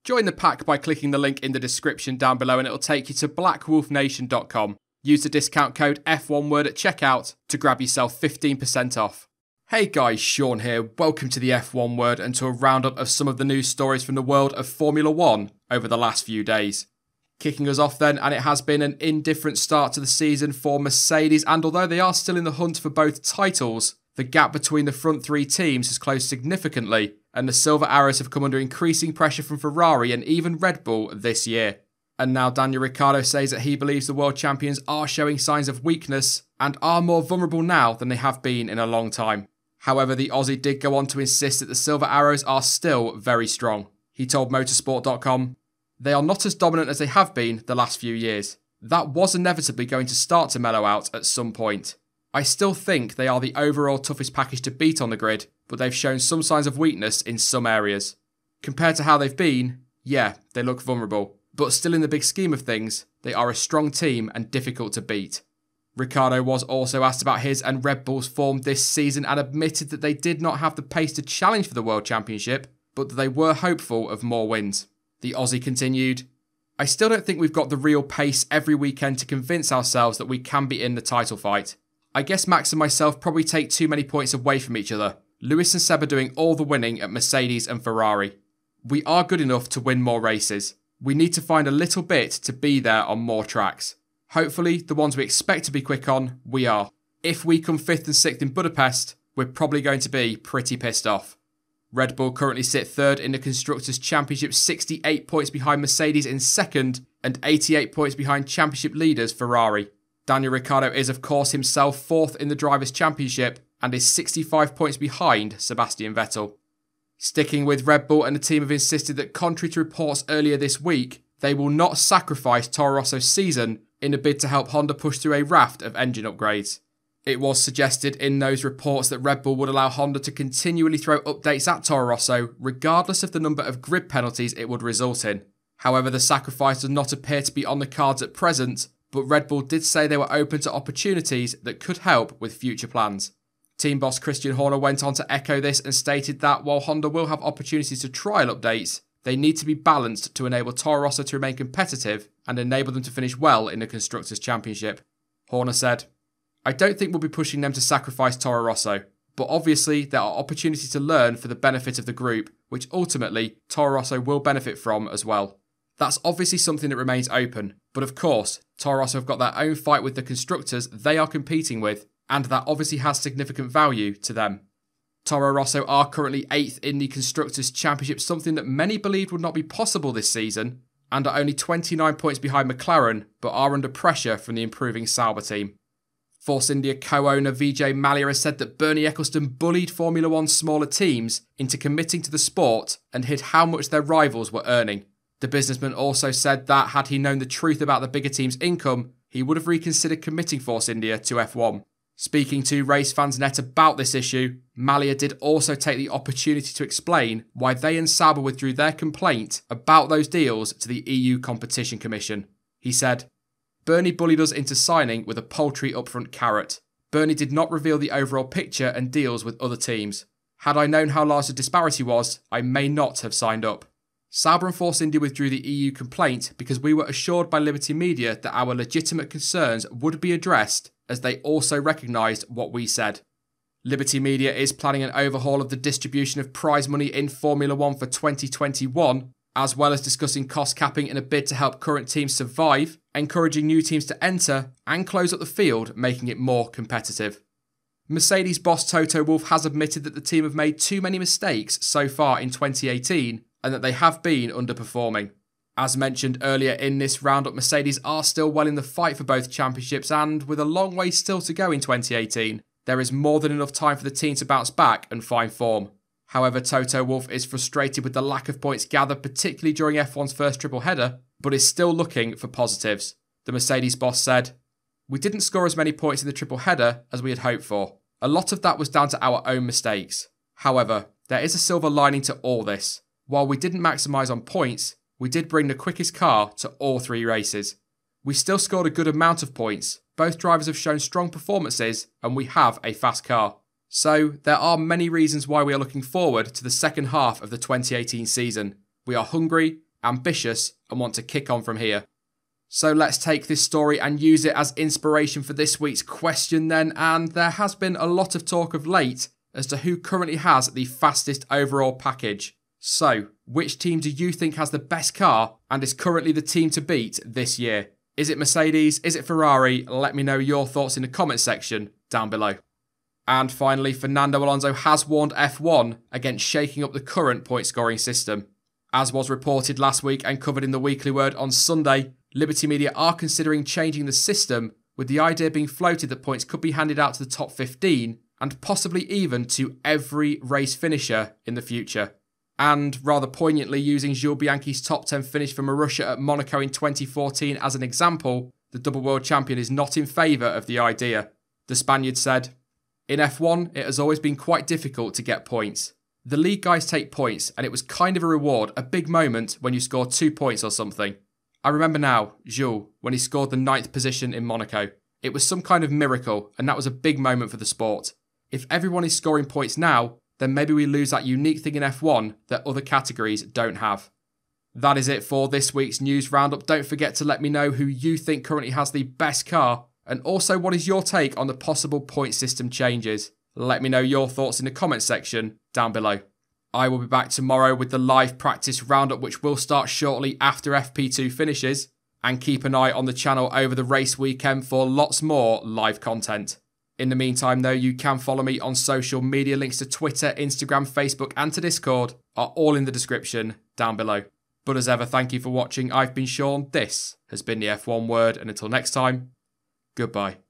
Join the pack by clicking the link in the description down below and it'll take you to blackwolfnation.com. Use the discount code F1word at checkout to grab yourself 15% off. Hey guys, Sean here. Welcome to the F1 Word and to a roundup of some of the news stories from the world of Formula 1 over the last few days. Kicking us off then, and it has been an indifferent start to the season for Mercedes, and although they are still in the hunt for both titles, the gap between the front three teams has closed significantly, and the Silver Arrows have come under increasing pressure from Ferrari and even Red Bull this year. And now Daniel Ricciardo says that he believes the world champions are showing signs of weakness and are more vulnerable now than they have been in a long time. However, the Aussie did go on to insist that the Silver Arrows are still very strong. He told motorsport.com, "They are not as dominant as they have been the last few years. That was inevitably going to start to mellow out at some point. I still think they are the overall toughest package to beat on the grid, but they've shown some signs of weakness in some areas. Compared to how they've been, yeah, they look vulnerable. But still in the big scheme of things, they are a strong team and difficult to beat." Ricciardo was also asked about his and Red Bull's form this season and admitted that they did not have the pace to challenge for the World Championship, but that they were hopeful of more wins. The Aussie continued, "I still don't think we've got the real pace every weekend to convince ourselves that we can be in the title fight. I guess Max and myself probably take too many points away from each other. Lewis and Seb are doing all the winning at Mercedes and Ferrari. We are good enough to win more races. We need to find a little bit to be there on more tracks. Hopefully, the ones we expect to be quick on, we are. If we come 5th and 6th in Budapest, we're probably going to be pretty pissed off." Red Bull currently sit 3rd in the Constructors' Championship, 68 points behind Mercedes in 2nd and 88 points behind Championship leaders Ferrari. Daniel Ricciardo is of course himself 4th in the Drivers' Championship and is 65 points behind Sebastian Vettel. Sticking with Red Bull, and the team have insisted that contrary to reports earlier this week, they will not sacrifice Toro Rosso's season in a bid to help Honda push through a raft of engine upgrades. It was suggested in those reports that Red Bull would allow Honda to continually throw updates at Toro Rosso, regardless of the number of grid penalties it would result in. However, the sacrifice does not appear to be on the cards at present, but Red Bull did say they were open to opportunities that could help with future plans. Team boss Christian Horner went on to echo this and stated that while Honda will have opportunities to trial updates, they need to be balanced to enable Toro Rosso to remain competitive and enable them to finish well in the Constructors' Championship. Horner said, "I don't think we'll be pushing them to sacrifice Toro Rosso, but obviously there are opportunities to learn for the benefit of the group, which ultimately Toro Rosso will benefit from as well. That's obviously something that remains open, but of course, Toro Rosso have got their own fight with the constructors they are competing with, and that obviously has significant value to them." Toro Rosso are currently 8th in the Constructors' Championship, something that many believed would not be possible this season, and are only 29 points behind McLaren, but are under pressure from the improving Sauber team. Force India co-owner Vijay Mallya has said that Bernie Ecclestone bullied Formula 1's smaller teams into committing to the sport and hid how much their rivals were earning. The businessman also said that had he known the truth about the bigger team's income, he would have reconsidered committing Force India to F1. Speaking to RaceFans.net about this issue, Mallya did also take the opportunity to explain why they and Sauber withdrew their complaint about those deals to the EU Competition Commission. He said, "Bernie bullied us into signing with a paltry upfront carrot. Bernie did not reveal the overall picture and deals with other teams. Had I known how large the disparity was, I may not have signed up." Sauber and Force India withdrew the EU complaint because we were assured by Liberty Media that our legitimate concerns would be addressed, as they also recognised what we said. Liberty Media is planning an overhaul of the distribution of prize money in Formula 1 for 2021, as well as discussing cost capping in a bid to help current teams survive, encouraging new teams to enter, and close up the field, making it more competitive. Mercedes boss Toto Wolff has admitted that the team have made too many mistakes so far in 2018, and that they have been underperforming. As mentioned earlier in this roundup, Mercedes are still well in the fight for both championships, and with a long way still to go in 2018, there is more than enough time for the team to bounce back and find form. However, Toto Wolff is frustrated with the lack of points gathered, particularly during F1's first triple header, but is still looking for positives. The Mercedes boss said, "We didn't score as many points in the triple header as we had hoped for. A lot of that was down to our own mistakes. However, there is a silver lining to all this. While we didn't maximise on points, we did bring the quickest car to all 3 races. We still scored a good amount of points. Both drivers have shown strong performances and we have a fast car. So there are many reasons why we are looking forward to the second half of the 2018 season. We are hungry ambitious, and want to kick on from here. So let's take this story and use it as inspiration for this week's question then, and there has been a lot of talk of late as to who currently has the fastest overall package. So, which team do you think has the best car and is currently the team to beat this year? Is it Mercedes? Is it Ferrari? Let me know your thoughts in the comment section down below. And finally, Fernando Alonso has warned F1 against shaking up the current point scoring system. As was reported last week and covered in the Weekly Word on Sunday, Liberty Media are considering changing the system, with the idea being floated that points could be handed out to the top 15 and possibly even to every race finisher in the future. And rather poignantly, using Jules Bianchi's top 10 finish for Marussia at Monaco in 2014 as an example, the double world champion is not in favour of the idea. The Spaniard said, "In F1, it has always been quite difficult to get points. The league guys take points, and it was kind of a reward, a big moment when you scored 2 points or something. I remember now, Jules, when he scored the 9th position in Monaco. It was some kind of miracle, and that was a big moment for the sport. If everyone is scoring points now, then maybe we lose that unique thing in F1 that other categories don't have." That is it for this week's news roundup. Don't forget to let me know who you think currently has the best car, and also what is your take on the possible point system changes. Let me know your thoughts in the comment section down below. I will be back tomorrow with the live practice roundup, which will start shortly after FP2 finishes, and keep an eye on the channel over the race weekend for lots more live content. In the meantime though, you can follow me on social media. Links to Twitter, Instagram, Facebook and to Discord are all in the description down below. But as ever, thank you for watching. I've been Sean, this has been the F1 Word, and until next time, goodbye.